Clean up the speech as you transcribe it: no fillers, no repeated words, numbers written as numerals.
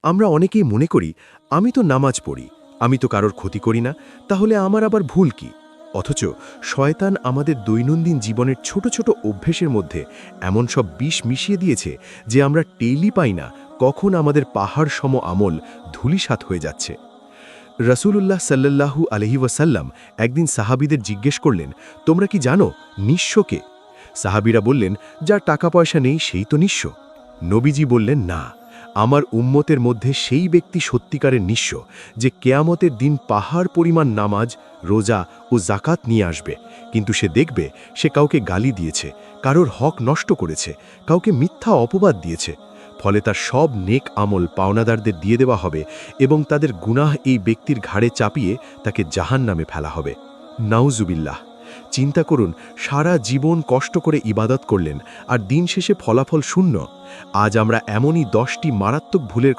আমরা অনেকেই মনে করি, আমি তো নামাজ পড়ি, আমি তো কারোর ক্ষতি করি না, তাহলে আমার আবার ভুল কি? অথচ শয়তান আমাদের দৈনন্দিন জীবনের ছোট ছোট অভ্যেসের মধ্যে এমন সব বিষ মিশিয়ে দিয়েছে যে আমরা টেরই পাই না কখন আমাদের পাহাড় সম আমল ধূলিসাৎ হয়ে যাচ্ছে। রাসূলুল্লাহ সাল্লাল্লাহু আলাইহি ওয়াসাল্লাম একদিন সাহাবীদের জিজ্ঞেস করলেন, তোমরা কি জানো নিঃস্ব কে? সাহাবীরা বললেন, যার টাকা পয়সা নেই সেই তো নিঃস্ব। নবীজি বললেন, না, আমার উম্মতের মধ্যে সেই ব্যক্তি সত্যিকারের নিঃস্ব যে কেয়ামতের দিন পাহাড় পরিমাণ নামাজ, রোজা ও জাকাত নিয়ে আসবে, কিন্তু সে দেখবে সে কাউকে গালি দিয়েছে, কারোর হক নষ্ট করেছে, কাউকে মিথ্যা অপবাদ দিয়েছে। ফলে তার সব নেক আমল পাওনাদারদের দিয়ে দেওয়া হবে এবং তাদের গুনাহ এই ব্যক্তির ঘাড়ে চাপিয়ে তাকে জাহান্নামে ফেলা হবে। নাউজুবিল্লাহ! চিন্তা করুন, সারা জীবন কষ্ট করে ইবাদত করলেন আর দিন শেষে ফলাফল শূন্য। আজ আমরা এমনই 10টি মারাত্মক ভুলের